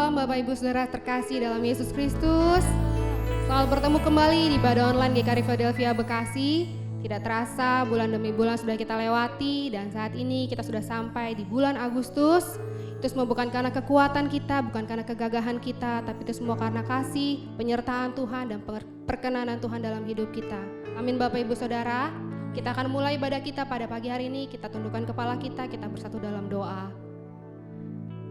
Shalom Bapak Ibu Saudara terkasih dalam Yesus Kristus. Selamat bertemu kembali di Ibadah Online GKRI Philadelphia Bekasi. Tidak terasa bulan demi bulan sudah kita lewati dan saat ini kita sudah sampai di bulan Agustus. Itu semua bukan karena kekuatan kita, bukan karena kegagahan kita, tapi itu semua karena kasih, penyertaan Tuhan dan perkenanan Tuhan dalam hidup kita. Amin Bapak Ibu Saudara. Kita akan mulai ibadah kita pada pagi hari ini. Kita tundukkan kepala kita bersatu dalam doa.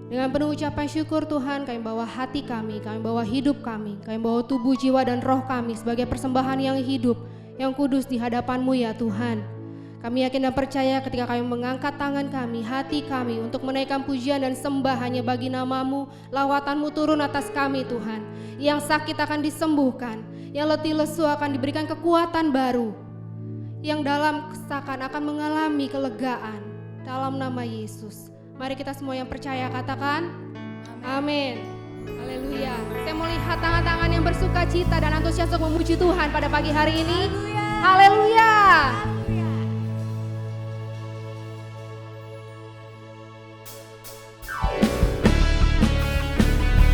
Dengan penuh ucapan syukur Tuhan, kami bawa hati kami bawa hidup kami bawa tubuh, jiwa dan roh kami sebagai persembahan yang hidup, yang kudus di hadapan-Mu ya Tuhan. Kami yakin dan percaya ketika kami mengangkat tangan kami, hati kami untuk menaikkan pujian dan sembah hanya bagi nama-Mu, lawatan-Mu turun atas kami Tuhan. Yang sakit akan disembuhkan, yang letih lesu akan diberikan kekuatan baru, yang dalam kesakan akan mengalami kelegaan dalam nama Yesus. Mari kita semua yang percaya katakan amin. Haleluya. Saya mau lihat tangan-tangan yang bersuka cita dan antusias untuk memuji Tuhan pada pagi hari ini. Haleluya.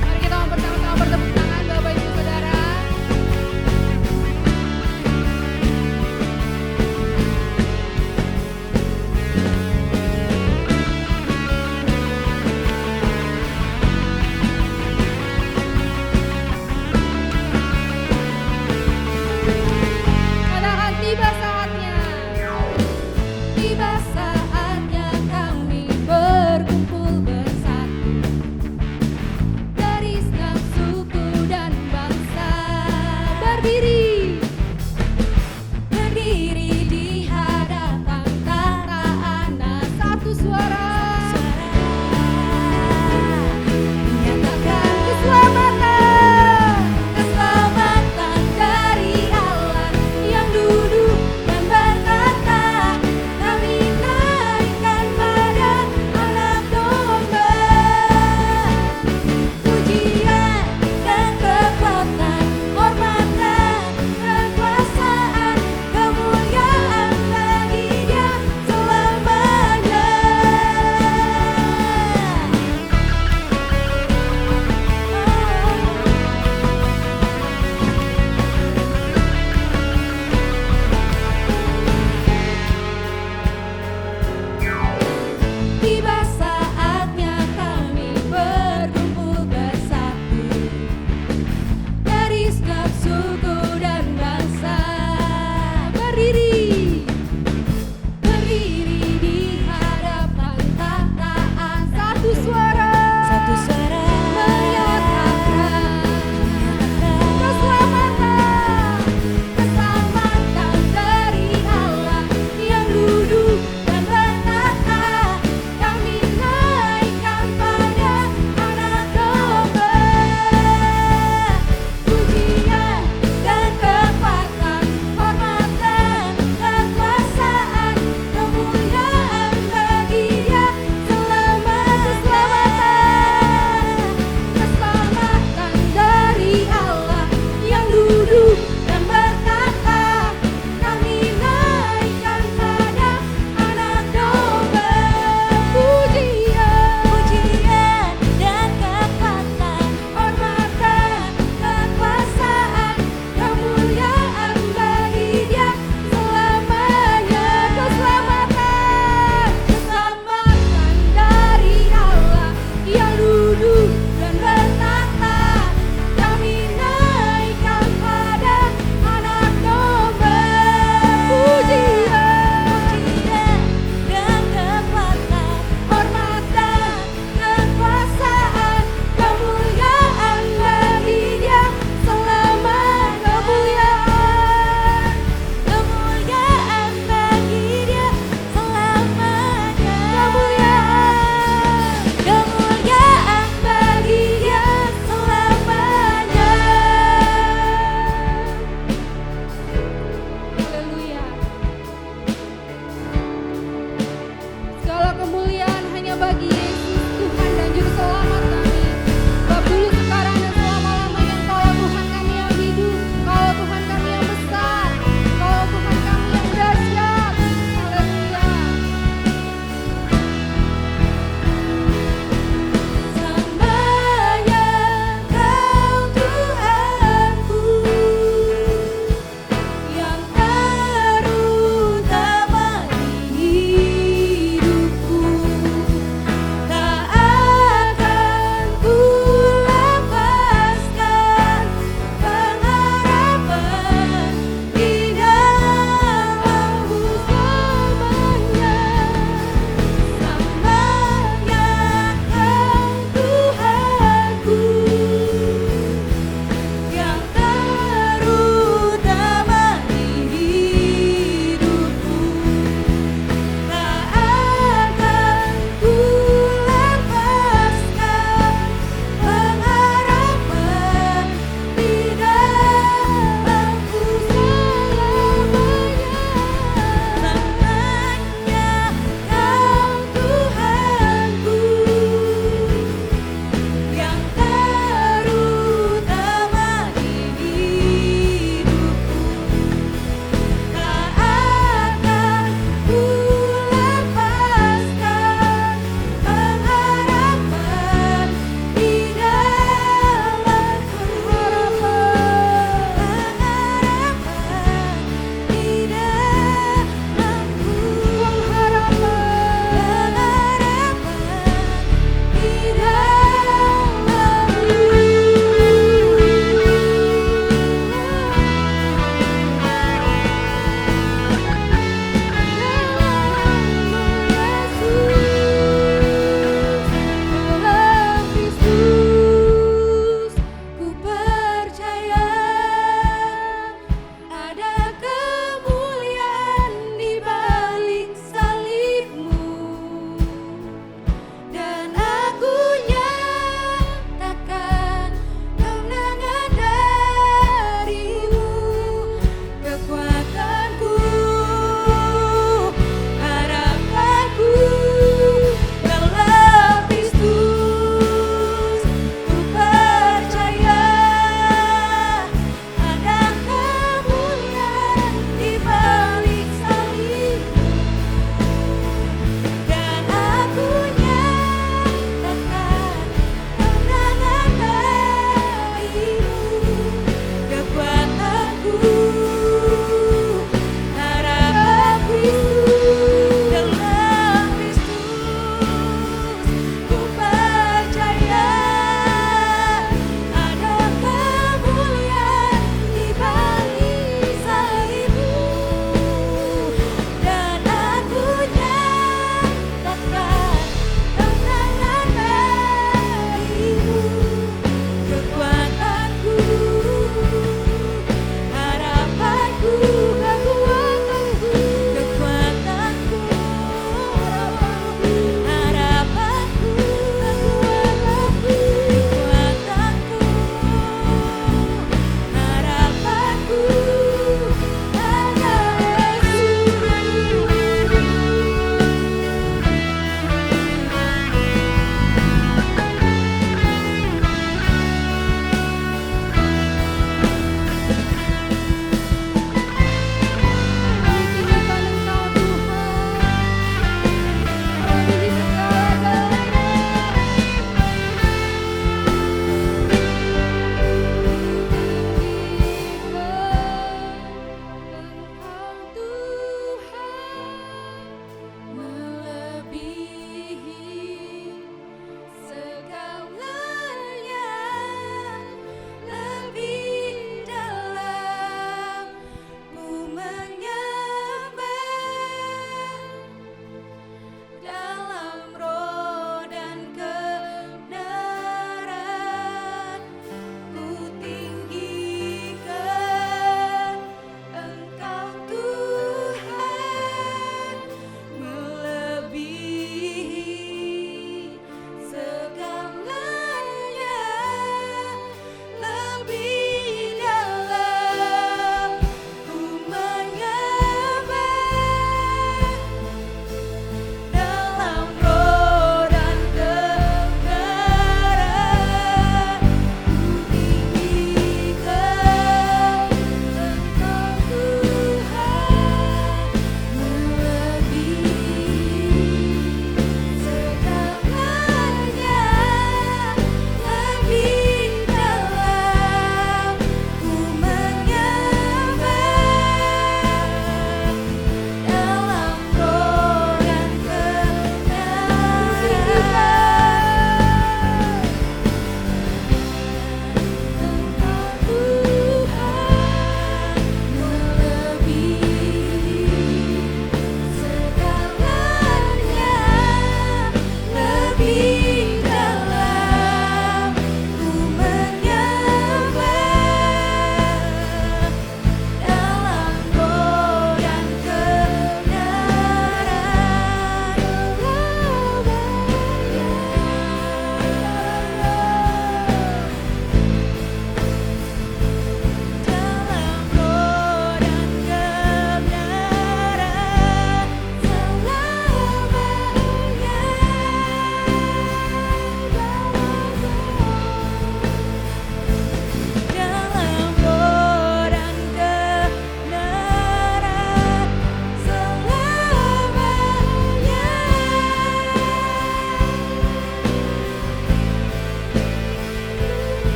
Mari kita bersama-sama bertepuk tangan Bapak Ibu Saudara. Tiba saatnya kami berkumpul bersatu dari segala suku dan bangsa, berdiri di hadapan tata anak satu suara menyatakan keselamatan dari Allah yang duduk dan berkata, kami naikkan pada anak domba. Pujian dan kekuatan, hormat dan kekuasaan, kemuliaan bagi Dia selamanya.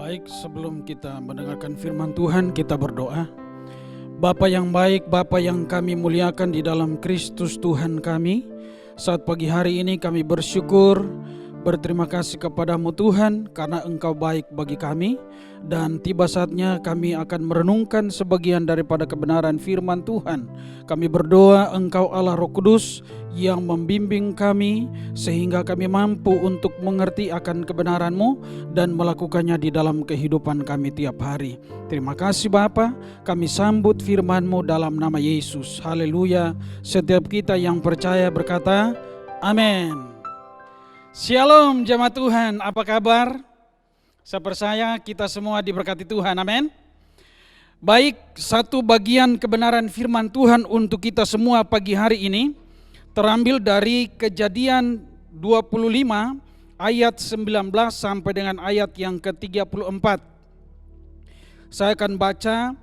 Baik, sebelum kita mendengarkan firman Tuhan, kita berdoa. Bapa yang baik, Bapa yang kami muliakan di dalam Kristus Tuhan kami, saat pagi hari ini kami bersyukur, berterima kasih kepadamu Tuhan, karena Engkau baik bagi kami. Dan tiba saatnya kami akan merenungkan sebagian daripada kebenaran firman Tuhan. Kami berdoa Engkau Allah Roh Kudus yang membimbing kami, sehingga kami mampu untuk mengerti akan kebenaran-Mu dan melakukannya di dalam kehidupan kami tiap hari. Terima kasih Bapa, kami sambut firman-Mu dalam nama Yesus. Haleluya. Setiap kita yang percaya berkata, amin. Shalom jemaat Tuhan, apa kabar? Saya percaya kita semua diberkati Tuhan, amin. Baik, satu bagian kebenaran firman Tuhan untuk kita semua pagi hari ini terambil dari Kejadian 25 ayat 19 sampai dengan ayat yang ke-34. Saya akan baca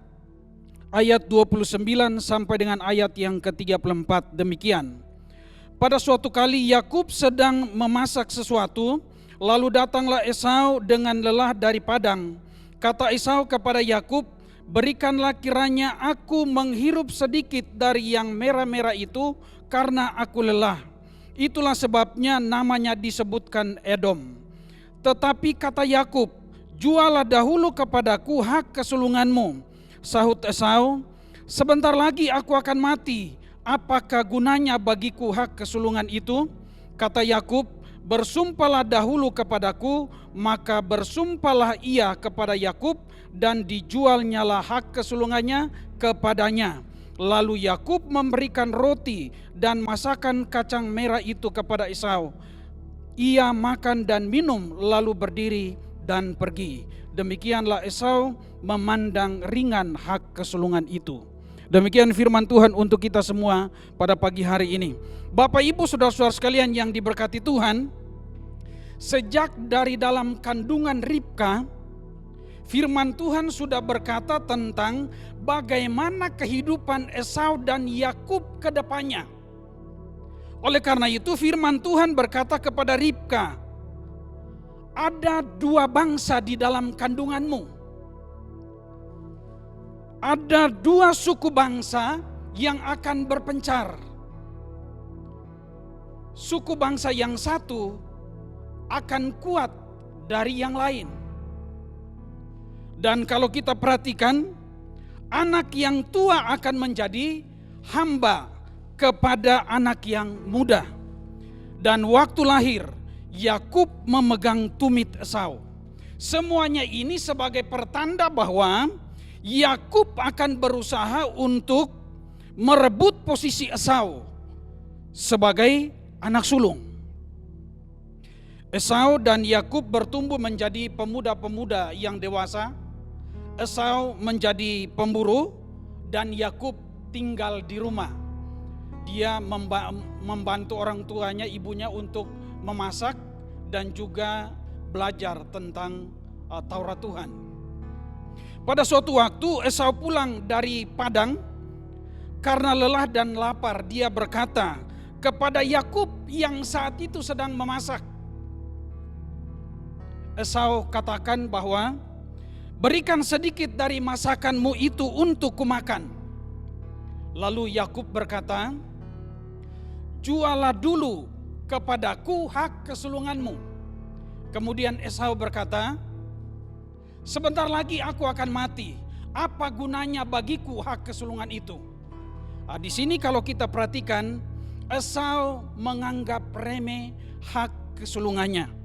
ayat 29 sampai dengan ayat yang ke-34 demikian. Pada suatu kali Yakub sedang memasak sesuatu, lalu datanglah Esau dengan lelah dari padang. Kata Esau kepada Yakub, berikanlah kiranya aku menghirup sedikit dari yang merah-merah itu, karena aku lelah. Itulah sebabnya namanya disebutkan Edom. Tetapi kata Yakub, jualah dahulu kepadaku hak kesulunganmu. Sahut Esau, sebentar lagi aku akan mati. Apakah gunanya bagiku hak kesulungan itu? Kata Yakub, bersumpahlah dahulu kepadaku. Maka bersumpahlah ia kepada Yakub, dan dijualnyalah hak kesulungannya kepadanya. Lalu Yakub memberikan roti dan masakan kacang merah itu kepada Esau. Ia makan dan minum, lalu berdiri dan pergi. Demikianlah Esau memandang ringan hak kesulungan itu. Demikian firman Tuhan untuk kita semua pada pagi hari ini. Bapak Ibu saudara-saudara sekalian yang diberkati Tuhan, sejak dari dalam kandungan Ribka, firman Tuhan sudah berkata tentang bagaimana kehidupan Esau dan Yakub ke depannya. Oleh karena itu firman Tuhan berkata kepada Ribka, ada dua bangsa di dalam kandunganmu. Ada dua suku bangsa yang akan berpencar. Suku bangsa yang satu akan kuat dari yang lain. Dan kalau kita perhatikan, anak yang tua akan menjadi hamba kepada anak yang muda. Dan waktu lahir, Yakub memegang tumit Esau. Semuanya ini sebagai pertanda bahwa Yakub akan berusaha untuk merebut posisi Esau sebagai anak sulung. Esau dan Yakub bertumbuh menjadi pemuda-pemuda yang dewasa. Esau menjadi pemburu dan Yakub tinggal di rumah. Dia membantu orang tuanya, ibunya untuk memasak dan juga belajar tentang Taurat Tuhan. Pada suatu waktu Esau pulang dari padang karena lelah dan lapar. Dia berkata kepada Yakub yang saat itu sedang memasak. Esau katakan bahwa berikan sedikit dari masakanmu itu untuk kumakan. Lalu Yakub berkata, jualah dulu kepadaku hak kesulunganmu. Kemudian Esau berkata, sebentar lagi aku akan mati. Apa gunanya bagiku hak kesulungan itu? Di sini kalau kita perhatikan, Esau menganggap remeh hak kesulungannya.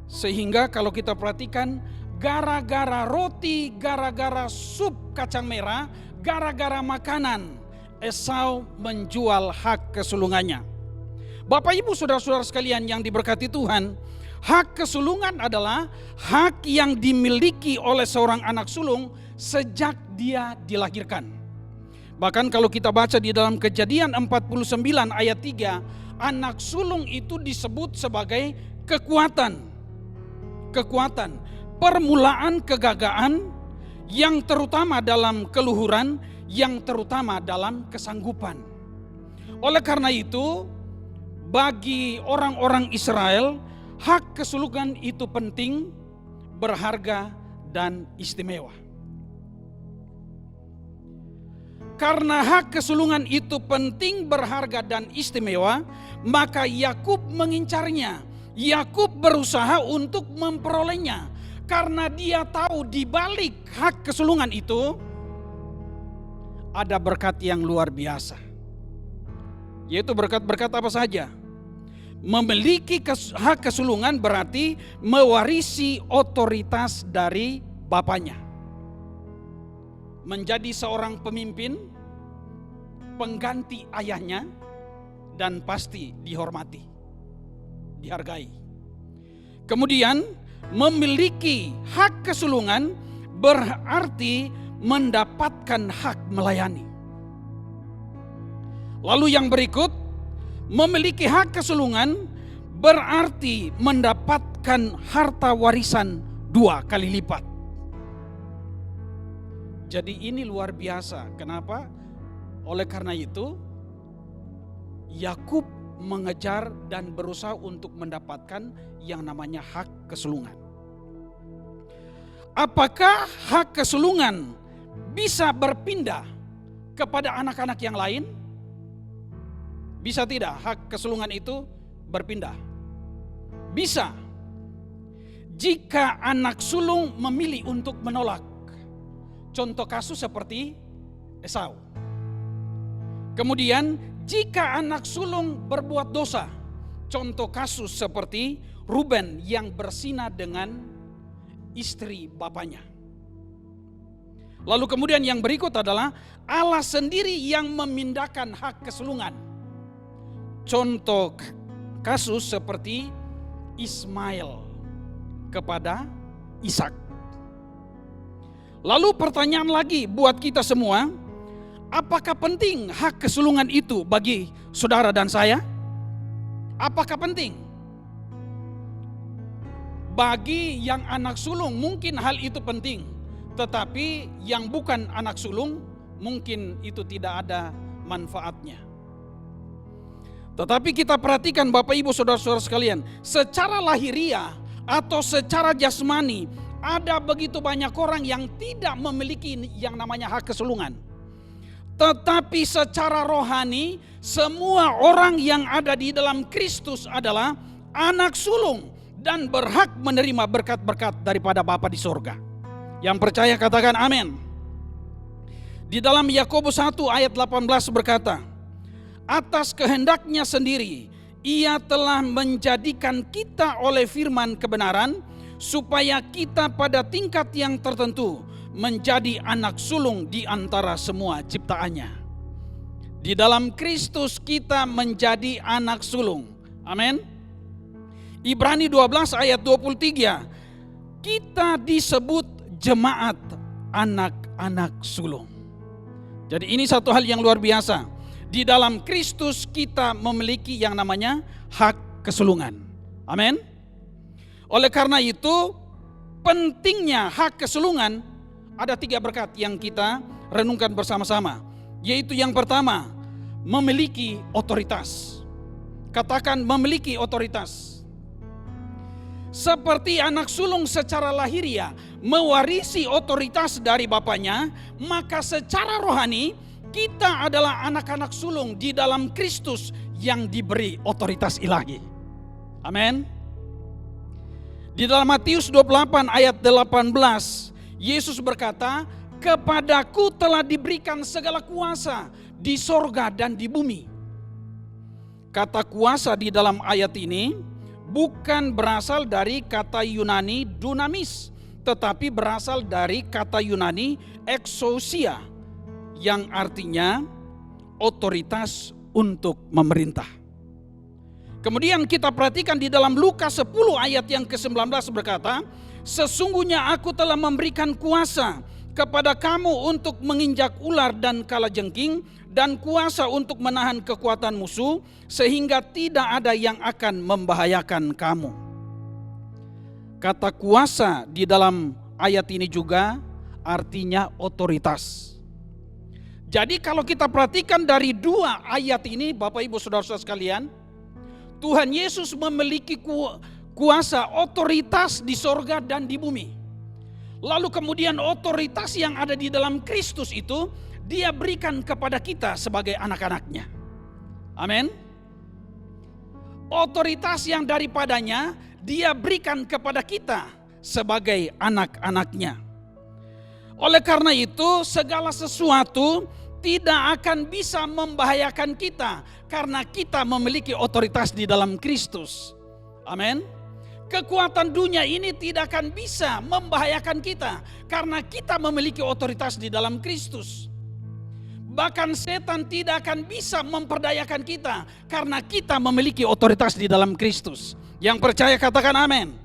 Sehingga kalau kita perhatikan, gara-gara roti, gara-gara sup kacang merah, gara-gara makanan, Esau menjual hak kesulungannya. Bapak Ibu saudara-saudara sekalian yang diberkati Tuhan, hak kesulungan adalah hak yang dimiliki oleh seorang anak sulung sejak dia dilahirkan. Bahkan kalau kita baca di dalam Kejadian 49 ayat 3, anak sulung itu disebut sebagai kekuatan. Kekuatan, permulaan kegagahan yang terutama dalam keluhuran, yang terutama dalam kesanggupan. Oleh karena itu, bagi orang-orang Israel, hak kesulungan itu penting berharga, dan istimewa. Karena hak kesulungan itu penting, berharga, dan istimewa, maka Yakub mengincarnya. Yakub berusaha untuk memperolehnya. Karena dia tahu di balik hak kesulungan itu ada berkat yang luar biasa. Yaitu berkat-berkat apa saja? Memiliki hak kesulungan berarti mewarisi otoritas dari bapaknya. Menjadi seorang pemimpin, pengganti ayahnya, dan pasti dihormati, dihargai. Kemudian memiliki hak kesulungan berarti mendapatkan hak melayani. Lalu yang berikut, memiliki hak kesulungan berarti mendapatkan harta warisan 2 kali lipat. Jadi ini luar biasa. Kenapa? Oleh karena itu Yakub mengejar dan berusaha untuk mendapatkan yang namanya hak kesulungan. Apakah hak kesulungan bisa berpindah kepada anak-anak yang lain? Bisa tidak hak kesulungan itu berpindah? Bisa. Jika anak sulung memilih untuk menolak. Contoh kasus seperti Esau. Kemudian jika anak sulung berbuat dosa. Contoh kasus seperti Ruben yang berzina dengan istri bapaknya. Lalu kemudian yang berikut adalah Allah sendiri yang memindahkan hak kesulungan. Contoh kasus seperti Ismail kepada Ishak. Lalu pertanyaan lagi buat kita semua, apakah penting hak kesulungan itu bagi saudara dan saya? Apakah penting? Bagi yang anak sulung mungkin hal itu penting, tetapi yang bukan anak sulung mungkin itu tidak ada manfaatnya. Tetapi kita perhatikan Bapak Ibu Saudara-saudara sekalian, secara lahiriah atau secara jasmani ada begitu banyak orang yang tidak memiliki yang namanya hak kesulungan. Tetapi secara rohani semua orang yang ada di dalam Kristus adalah anak sulung dan berhak menerima berkat-berkat daripada Bapa di sorga. Yang percaya katakan amin. Di dalam Yakobus 1 ayat 18 berkata, atas kehendaknya sendiri Ia telah menjadikan kita oleh firman kebenaran, supaya kita pada tingkat yang tertentu menjadi anak sulung di antara semua ciptaannya. Di dalam Kristus kita menjadi anak sulung. Amin. Ibrani 12 ayat 23, kita disebut jemaat anak-anak sulung. Jadi ini satu hal yang luar biasa. Di dalam Kristus kita memiliki yang namanya hak kesulungan. Amin. Oleh karena itu pentingnya hak kesulungan, ada 3 berkat yang kita renungkan bersama-sama. Yaitu yang pertama, memiliki otoritas. Katakan memiliki otoritas. Seperti anak sulung secara lahiriah mewarisi otoritas dari bapaknya, maka secara rohani kita adalah anak-anak sulung di dalam Kristus yang diberi otoritas ilahi. Amin. Di dalam Matius 28 ayat 18, Yesus berkata, kepadaku telah diberikan segala kuasa di sorga dan di bumi. Kata kuasa di dalam ayat ini bukan berasal dari kata Yunani dunamis, tetapi berasal dari kata Yunani exousia, yang artinya otoritas untuk memerintah. Kemudian kita perhatikan di dalam Lukas 10 ayat yang ke-19 berkata, sesungguhnya aku telah memberikan kuasa kepada kamu untuk menginjak ular dan kalajengking, dan kuasa untuk menahan kekuatan musuh, sehingga tidak ada yang akan membahayakan kamu. Kata kuasa di dalam ayat ini juga artinya otoritas. Jadi kalau kita perhatikan dari 2 ayat ini Bapak Ibu Saudara-saudara sekalian, Tuhan Yesus memiliki kuasa, otoritas di sorga dan di bumi. Lalu kemudian otoritas yang ada di dalam Kristus itu Dia berikan kepada kita sebagai anak-anaknya. Amin. Otoritas yang daripadanya Dia berikan kepada kita sebagai anak-anaknya. Oleh karena itu segala sesuatu tidak akan bisa membahayakan kita karena kita memiliki otoritas di dalam Kristus. Amin. Kekuatan dunia ini tidak akan bisa membahayakan kita karena kita memiliki otoritas di dalam Kristus. Bahkan setan tidak akan bisa memperdayakan kita karena kita memiliki otoritas di dalam Kristus. Yang percaya katakan amin.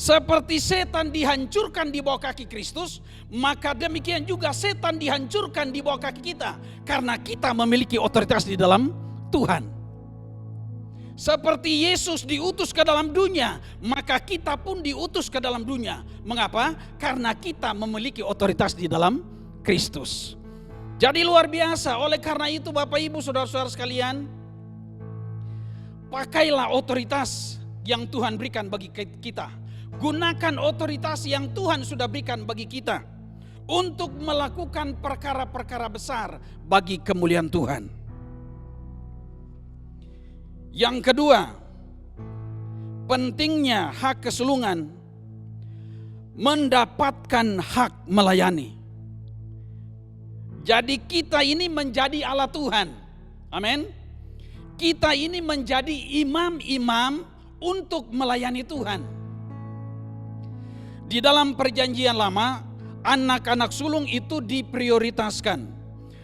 Seperti setan dihancurkan di bawah kaki Kristus, maka demikian juga setan dihancurkan di bawah kaki kita karena kita memiliki otoritas di dalam Tuhan. Seperti Yesus diutus ke dalam dunia, maka kita pun diutus ke dalam dunia. Mengapa? Karena kita memiliki otoritas di dalam Kristus. Jadi luar biasa. Oleh karena itu Bapak Ibu Saudara-saudara sekalian, pakailah otoritas yang Tuhan berikan bagi kita. Gunakan otoritas yang Tuhan sudah berikan bagi kita untuk melakukan perkara-perkara besar bagi kemuliaan Tuhan. Yang kedua, pentingnya hak kesulungan mendapatkan hak melayani. Jadi kita ini menjadi alat Tuhan. Amin. Kita ini menjadi imam-imam untuk melayani Tuhan. Di dalam perjanjian lama, anak-anak sulung itu diprioritaskan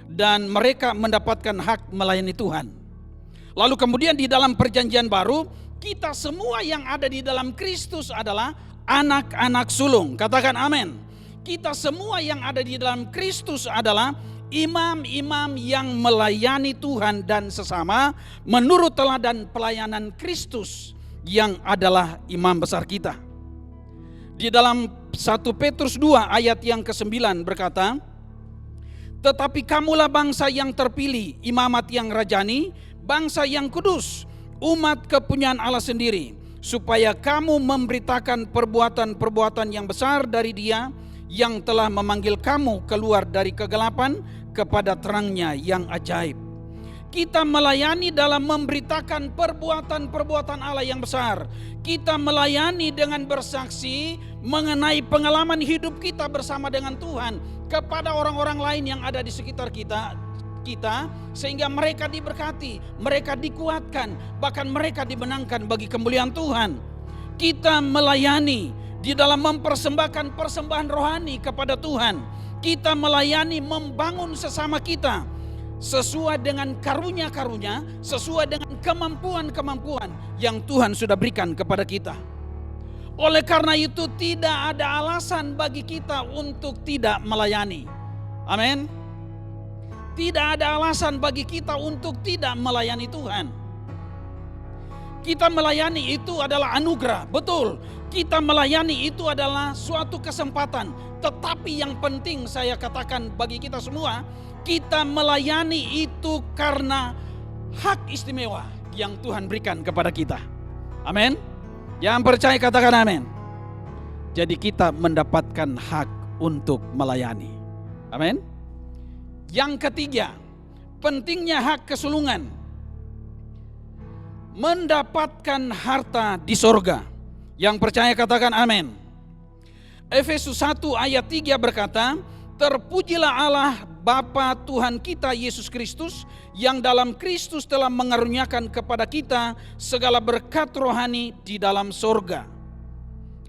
dan mereka mendapatkan hak melayani Tuhan. Lalu kemudian di dalam perjanjian baru, kita semua yang ada di dalam Kristus adalah anak-anak sulung. Katakan amin. Kita semua yang ada di dalam Kristus adalah imam-imam yang melayani Tuhan dan sesama menurut teladan pelayanan Kristus yang adalah imam besar kita. Di dalam 1 Petrus 2 ayat yang ke-9 berkata, tetapi kamulah bangsa yang terpilih, imamat yang rajani, bangsa yang kudus, umat kepunyaan Allah sendiri, supaya kamu memberitakan perbuatan-perbuatan yang besar dari Dia yang telah memanggil kamu keluar dari kegelapan kepada terangnya yang ajaib. Kita melayani dalam memberitakan perbuatan-perbuatan Allah yang besar. Kita melayani dengan bersaksi mengenai pengalaman hidup kita bersama dengan Tuhan kepada orang-orang lain yang ada di sekitar kita sehingga mereka diberkati, mereka dikuatkan, bahkan mereka dimenangkan bagi kemuliaan Tuhan. Kita melayani di dalam mempersembahkan persembahan rohani kepada Tuhan. Kita melayani membangun sesama kita sesuai dengan karunia-karunia, sesuai dengan kemampuan-kemampuan yang Tuhan sudah berikan kepada kita. Oleh karena itu tidak ada alasan bagi kita untuk tidak melayani. Amin. Tidak ada alasan bagi kita untuk tidak melayani Tuhan. Kita melayani itu adalah anugerah, betul. Kita melayani itu adalah suatu kesempatan. Tetapi yang penting saya katakan bagi kita semua, kita melayani itu karena hak istimewa yang Tuhan berikan kepada kita. Amin. Yang percaya katakan amin. Jadi kita mendapatkan hak untuk melayani. Amin. Yang ketiga, pentingnya hak kesulungan. Mendapatkan harta di sorga. Yang percaya katakan amin. Efesus 1 ayat 3 berkata, terpujilah Allah Bapa Tuhan kita Yesus Kristus yang dalam Kristus telah mengaruniakan kepada kita segala berkat rohani di dalam sorga.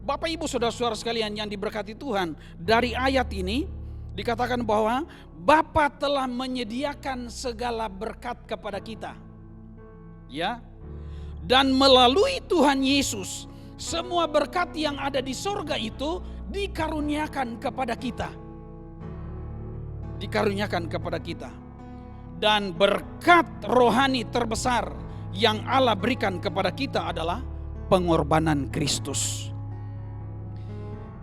Bapak Ibu Saudara-saudara sekalian yang diberkati Tuhan, dari ayat ini dikatakan bahwa Bapa telah menyediakan segala berkat kepada kita. Ya. Dan melalui Tuhan Yesus, semua berkat yang ada di sorga itu dikaruniakan kepada kita. Dikaruniakan kepada kita. Dan berkat rohani terbesar yang Allah berikan kepada kita adalah pengorbanan Kristus.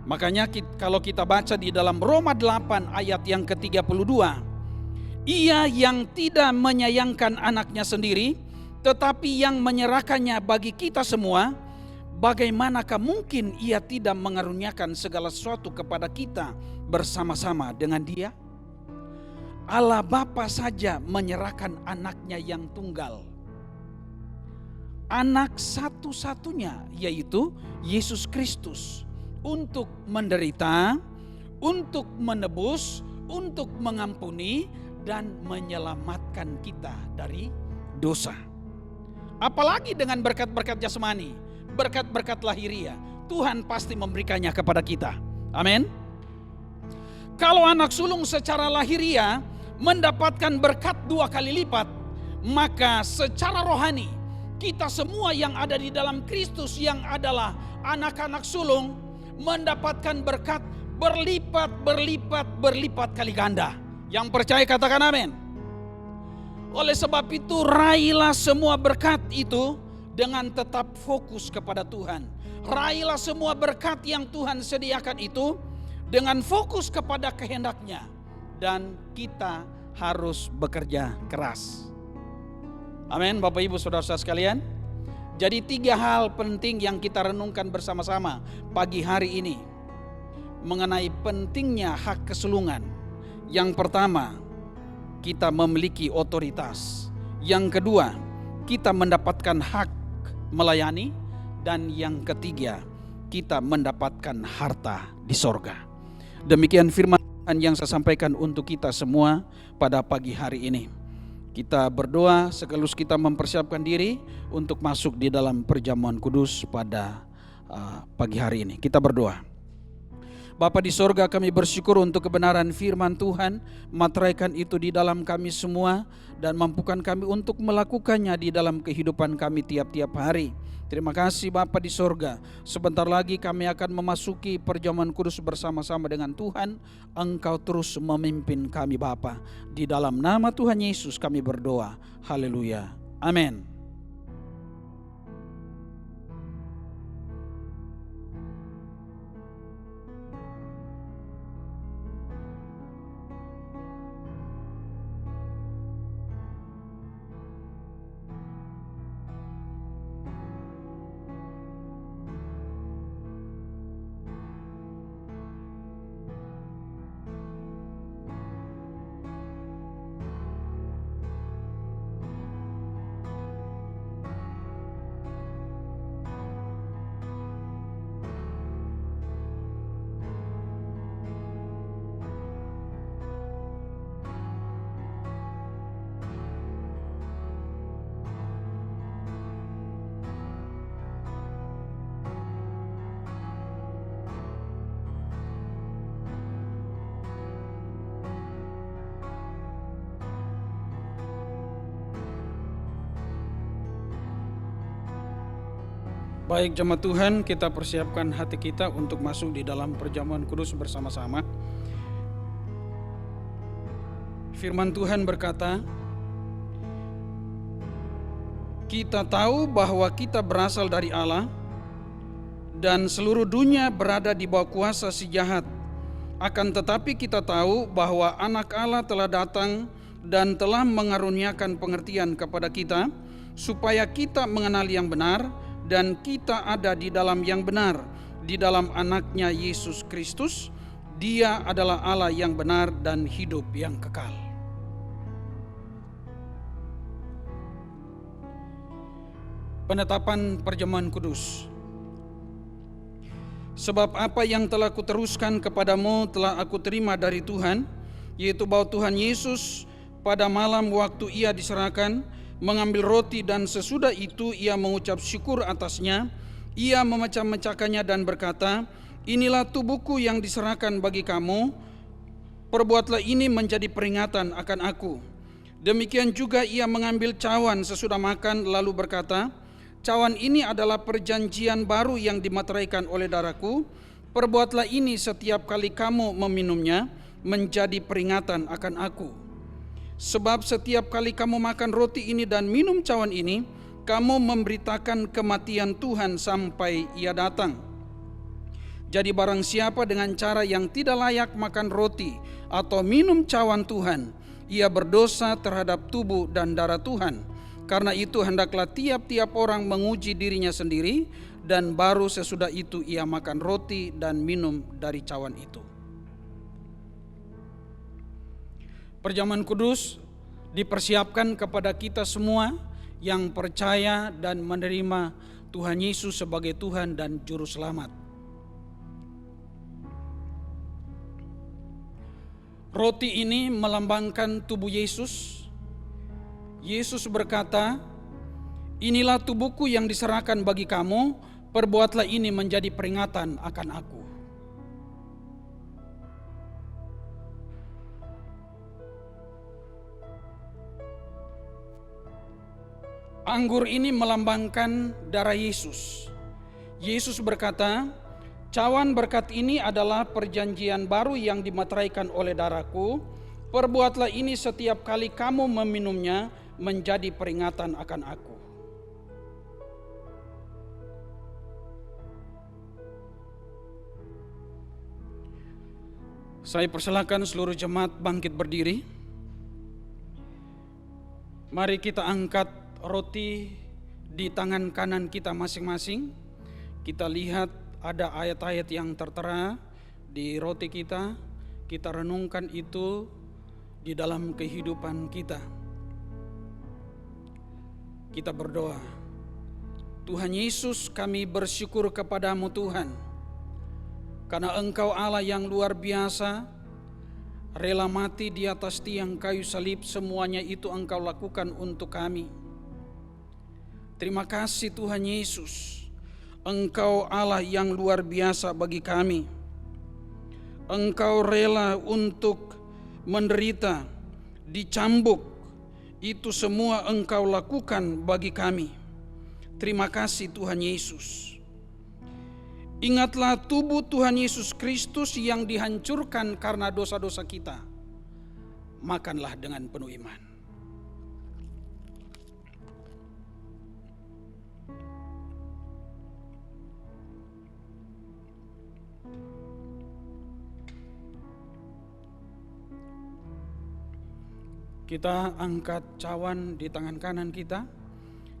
Makanya kalau kita baca di dalam Roma 8 ayat yang ke-32, Ia yang tidak menyayangkan anaknya sendiri, tetapi yang menyerahkannya bagi kita semua, bagaimanakah mungkin Ia tidak mengaruniakan segala sesuatu kepada kita bersama-sama dengan Dia? Allah Bapa saja menyerahkan anaknya yang tunggal, anak satu-satunya, yaitu Yesus Kristus, untuk menderita, untuk menebus, untuk mengampuni dan menyelamatkan kita dari dosa. Apalagi dengan berkat-berkat jasmani, berkat-berkat lahiriah, Tuhan pasti memberikannya kepada kita. Amin. Kalau anak sulung secara lahiriah mendapatkan berkat 2 kali lipat, maka secara rohani kita semua yang ada di dalam Kristus yang adalah anak-anak sulung mendapatkan berkat berlipat kali ganda. Yang percaya katakan amin. Oleh sebab itu raihlah semua berkat itu dengan tetap fokus kepada Tuhan. Raihlah semua berkat yang Tuhan sediakan itu dengan fokus kepada kehendak-Nya. Dan kita harus bekerja keras. Amin, Bapak Ibu Saudara-saudara sekalian. Jadi 3 hal penting yang kita renungkan bersama-sama pagi hari ini mengenai pentingnya hak kesulungan. Yang pertama, kita memiliki otoritas. Yang kedua, kita mendapatkan hak melayani. Dan yang ketiga, kita mendapatkan harta di sorga. Demikian firman Tuhan yang saya sampaikan untuk kita semua pada pagi hari ini. Kita berdoa sekaligus kita mempersiapkan diri untuk masuk di dalam perjamuan kudus pada pagi hari ini. Kita berdoa. Bapa di sorga, kami bersyukur untuk kebenaran firman Tuhan. Materaikan itu di dalam kami semua dan mampukan kami untuk melakukannya di dalam kehidupan kami tiap-tiap hari. Terima kasih Bapa di sorga. Sebentar lagi kami akan memasuki perjamuan kudus bersama-sama dengan Tuhan. Engkau terus memimpin kami Bapa. Di dalam nama Tuhan Yesus kami berdoa. Haleluya. Amin. Baik jemaat Tuhan, kita persiapkan hati kita untuk masuk di dalam perjamuan kudus bersama-sama. Firman Tuhan berkata, kita tahu bahwa kita berasal dari Allah dan seluruh dunia berada di bawah kuasa si jahat. Akan tetapi kita tahu bahwa anak Allah telah datang dan telah mengaruniakan pengertian kepada kita, supaya kita mengenal yang benar, dan kita ada di dalam yang benar, di dalam anaknya Yesus Kristus. Dia adalah Allah yang benar dan hidup yang kekal. Penetapan perjamuan kudus. Sebab apa yang telah kuteruskan kepadamu telah aku terima dari Tuhan, yaitu bahwa Tuhan Yesus pada malam waktu Ia diserahkan mengambil roti, dan sesudah itu Ia mengucap syukur atasnya. Ia memecah-mecahkannya dan berkata, inilah tubuhku yang diserahkan bagi kamu, perbuatlah ini menjadi peringatan akan aku. Demikian juga Ia mengambil cawan sesudah makan lalu berkata, cawan ini adalah perjanjian baru yang dimateraikan oleh darahku. Perbuatlah ini setiap kali kamu meminumnya menjadi peringatan akan aku. Sebab setiap kali kamu makan roti ini dan minum cawan ini, kamu memberitakan kematian Tuhan sampai Ia datang. Jadi barang siapa dengan cara yang tidak layak makan roti atau minum cawan Tuhan, ia berdosa terhadap tubuh dan darah Tuhan. Karena itu hendaklah tiap-tiap orang menguji dirinya sendiri, dan baru sesudah itu ia makan roti dan minum dari cawan itu. Perjamuan kudus dipersiapkan kepada kita semua yang percaya dan menerima Tuhan Yesus sebagai Tuhan dan Juru Selamat. Roti ini melambangkan tubuh Yesus. Yesus berkata, "Inilah tubuhku yang diserahkan bagi kamu, perbuatlah ini menjadi peringatan akan aku." Anggur ini melambangkan darah Yesus. Yesus berkata, "Cawan berkat ini adalah perjanjian baru yang dimateraikan oleh darahku. Perbuatlah ini setiap kali kamu meminumnya menjadi peringatan akan aku." Saya persilakan seluruh jemaat bangkit berdiri. Mari kita angkat roti di tangan kanan kita masing-masing. Kita lihat ada ayat-ayat yang tertera di roti kita. Kita renungkan itu di dalam kehidupan kita. Kita berdoa. Tuhan Yesus, kami bersyukur kepadamu Tuhan, karena Engkau Allah yang luar biasa, rela mati di atas tiang kayu salib, semuanya itu Engkau lakukan untuk kami. Terima kasih Tuhan Yesus, Engkau Allah yang luar biasa bagi kami. Engkau rela untuk menderita, dicambuk, itu semua Engkau lakukan bagi kami. Terima kasih Tuhan Yesus. Ingatlah tubuh Tuhan Yesus Kristus yang dihancurkan karena dosa-dosa kita. Makanlah dengan penuh iman. Kita angkat cawan di tangan kanan kita.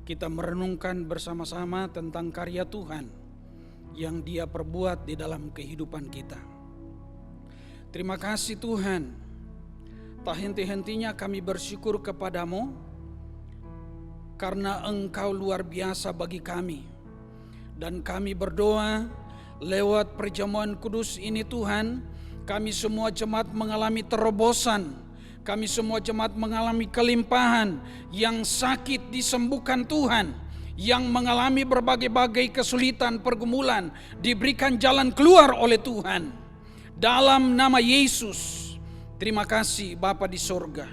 Kita merenungkan bersama-sama tentang karya Tuhan yang Dia perbuat di dalam kehidupan kita. Terima kasih Tuhan. Tak henti-hentinya kami bersyukur kepadamu karena Engkau luar biasa bagi kami. Dan kami berdoa lewat perjamuan kudus ini Tuhan, kami semua jemaat mengalami terobosan. Kami semua jemaat mengalami kelimpahan, yang sakit disembuhkan Tuhan, yang mengalami berbagai-bagai kesulitan, pergumulan, diberikan jalan keluar oleh Tuhan. Dalam nama Yesus, terima kasih Bapa di sorga.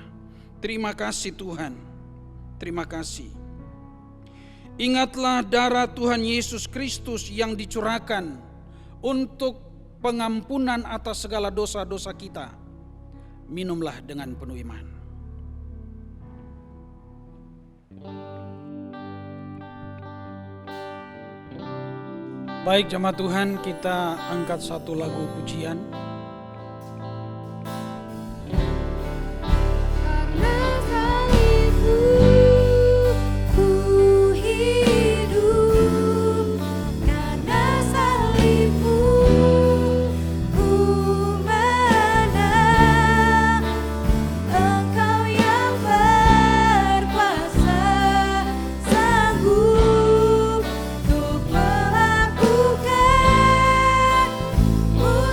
Terima kasih Tuhan, terima kasih. Ingatlah darah Tuhan Yesus Kristus yang dicurahkan untuk pengampunan atas segala dosa-dosa kita. Minumlah dengan penuh iman. Baik jemaat Tuhan, kita angkat satu lagu pujian.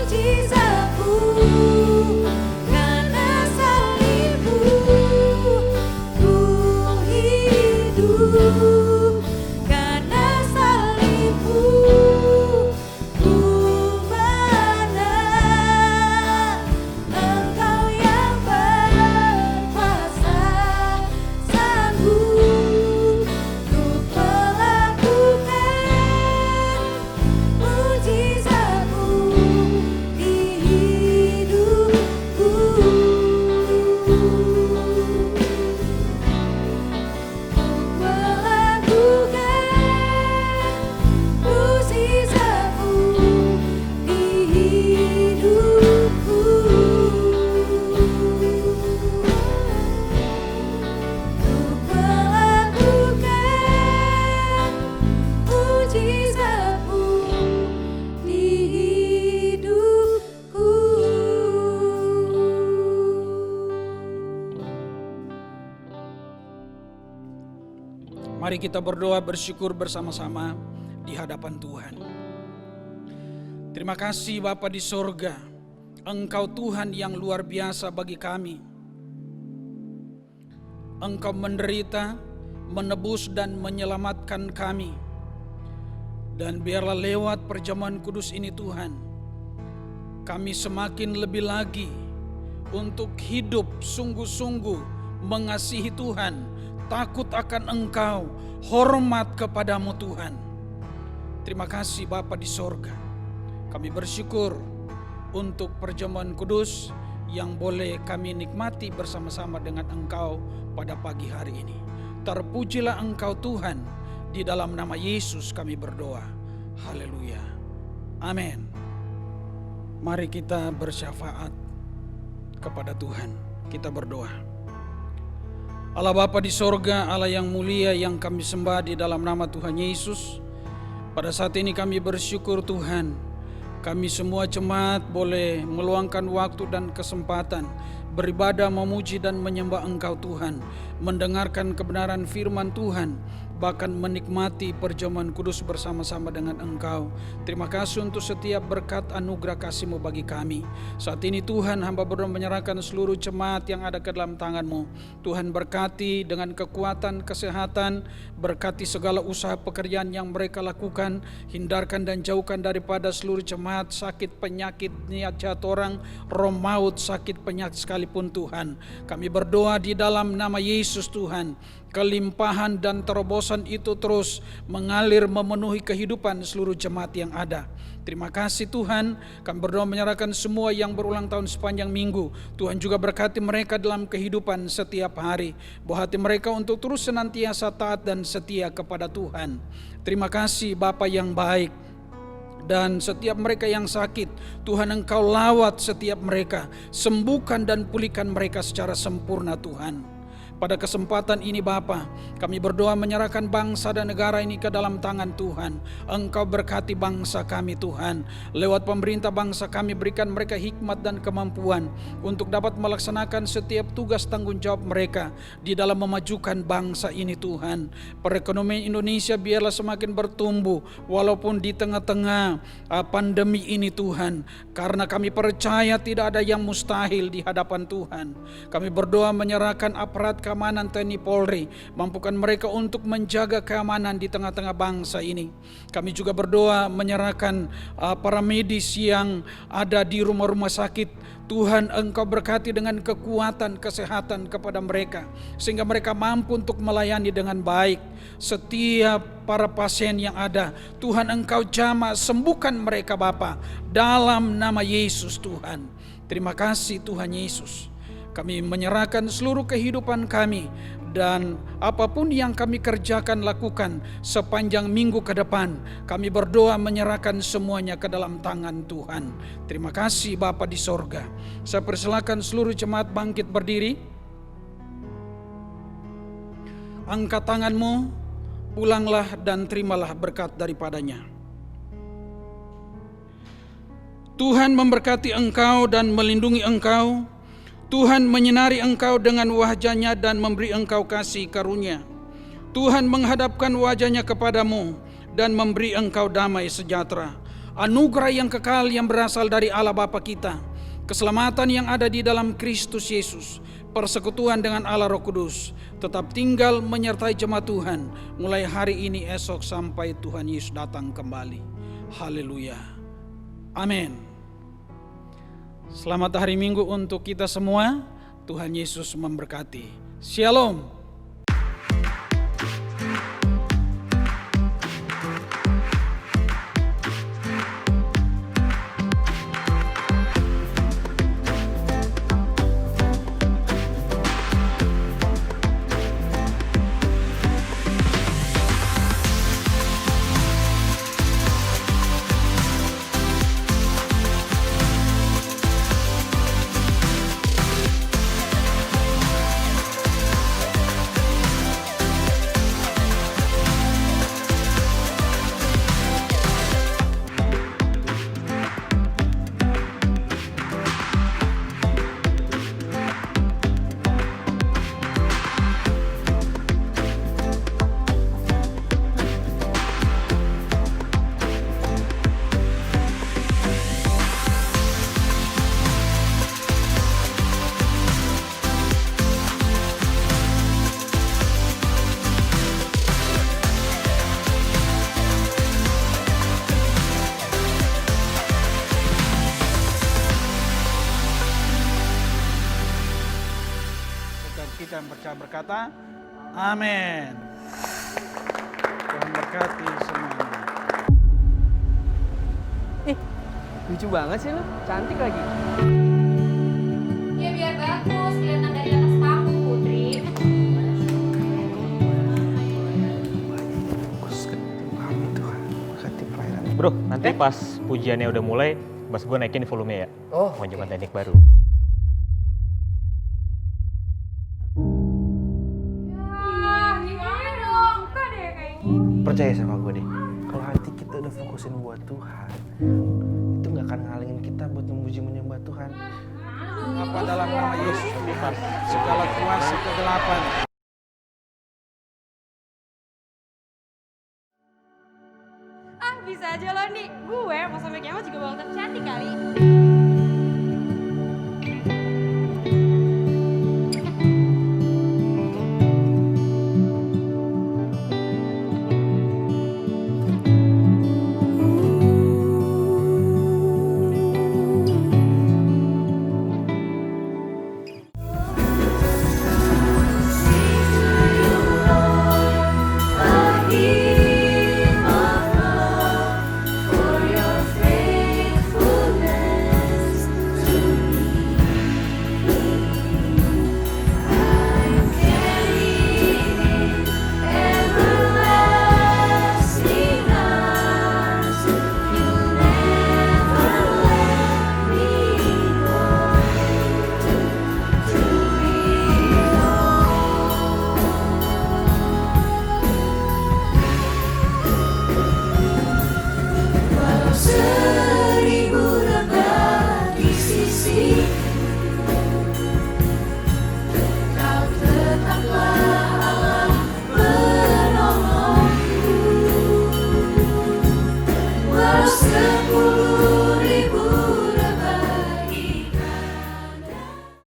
Jesus. Mari kita berdoa bersyukur bersama-sama di hadapan Tuhan. Terima kasih Bapa di sorga, Engkau Tuhan yang luar biasa bagi kami. Engkau menderita, menebus dan menyelamatkan kami. Dan biarlah lewat perjamuan kudus ini Tuhan, kami semakin lebih lagi untuk hidup sungguh-sungguh mengasihi Tuhan, takut akan Engkau, hormat kepadamu Tuhan. Terima kasih Bapa di sorga. Kami bersyukur untuk perjamuan kudus yang boleh kami nikmati bersama-sama dengan Engkau pada pagi hari ini. Terpujilah Engkau Tuhan, di dalam nama Yesus kami berdoa. Haleluya. Amin. Mari kita bersyafaat kepada Tuhan. Kita berdoa. Allah Bapa di sorga, Allah yang mulia yang kami sembah di dalam nama Tuhan Yesus. Pada saat ini kami bersyukur Tuhan, kami semua jemaat boleh meluangkan waktu dan kesempatan beribadah, memuji dan menyembah Engkau Tuhan, mendengarkan kebenaran firman Tuhan, bahkan menikmati perjamuan kudus bersama-sama dengan Engkau. Terima kasih untuk setiap berkat anugerah kasih-Mu bagi kami. Saat ini Tuhan, hamba berdoa menyerahkan seluruh jemaat yang ada ke dalam tangan-Mu. Tuhan berkati dengan kekuatan, kesehatan, berkati segala usaha pekerjaan yang mereka lakukan, hindarkan dan jauhkan daripada seluruh jemaat sakit, penyakit, niat jahat orang, roh maut, sakit, penyakit sekalipun Tuhan. Kami berdoa di dalam nama Yesus Tuhan, kelimpahan dan terobosan itu terus mengalir memenuhi kehidupan seluruh jemaat yang ada. Terima kasih Tuhan, kami berdoa menyerahkan semua yang berulang tahun sepanjang minggu. Tuhan juga berkati mereka dalam kehidupan setiap hari. Bawa hati mereka untuk terus senantiasa taat dan setia kepada Tuhan. Terima kasih Bapa yang baik. Dan setiap mereka yang sakit, Tuhan Engkau lawat setiap mereka, sembuhkan dan pulihkan mereka secara sempurna Tuhan. Pada kesempatan ini Bapa, kami berdoa menyerahkan bangsa dan negara ini ke dalam tangan Tuhan. Engkau berkati bangsa kami Tuhan. Lewat pemerintah bangsa kami, berikan mereka hikmat dan kemampuan untuk dapat melaksanakan setiap tugas tanggung jawab mereka di dalam memajukan bangsa ini Tuhan. Perekonomian Indonesia biarlah semakin bertumbuh walaupun di tengah-tengah pandemi ini Tuhan. Karena kami percaya tidak ada yang mustahil di hadapan Tuhan. Kami berdoa menyerahkan aparat keamanan TNI Polri, mampukan mereka untuk menjaga keamanan di tengah-tengah bangsa ini. Kami juga berdoa menyerahkan para medis yang ada di rumah-rumah sakit. Tuhan Engkau berkati dengan kekuatan kesehatan kepada mereka, sehingga mereka mampu untuk melayani dengan baik setiap para pasien yang ada. Tuhan Engkau jamah sembuhkan mereka Bapa, dalam nama Yesus Tuhan. Terima kasih Tuhan Yesus. Kami menyerahkan seluruh kehidupan kami dan apapun yang kami kerjakan lakukan sepanjang minggu ke depan. Kami berdoa menyerahkan semuanya ke dalam tangan Tuhan. Terima kasih Bapa di sorga. Saya persilakan seluruh jemaat bangkit berdiri. Angkat tanganmu, pulanglah dan terimalah berkat daripadanya. Tuhan memberkati engkau dan melindungi engkau. Tuhan menyinari engkau dengan wajah-Nya dan memberi engkau kasih karunia. Tuhan menghadapkan wajah-Nya kepadamu dan memberi engkau damai sejahtera. Anugerah yang kekal yang berasal dari Allah Bapa kita, keselamatan yang ada di dalam Kristus Yesus, persekutuan dengan Allah Roh Kudus, tetap tinggal menyertai jemaat Tuhan mulai hari ini, esok, sampai Tuhan Yesus datang kembali. Haleluya. Amin. Selamat hari Minggu untuk kita semua. Tuhan Yesus memberkati. Shalom. percaya berkata, amin. Tuhan berkati semuanya. Lucu banget sih lu, cantik lagi. Ya biar bagus, kelihatan dari atas panggung, Putri. Bro, nanti pas pujiannya udah mulai, bas gue naikin volume ya. Oh, mau coba teknik baru. Gimana dong? Suka deh kayak gini. Percaya sama gue deh, kalau hati kita udah fokusin buat Tuhan, itu nggak akan ngalingin kita buat memuji menyembah Tuhan. Apa dalam nama Yesus segala kuasa kegelapan. Ah bisa aja lo nih, gue pas sampai kiamat juga bakal tercantik kali.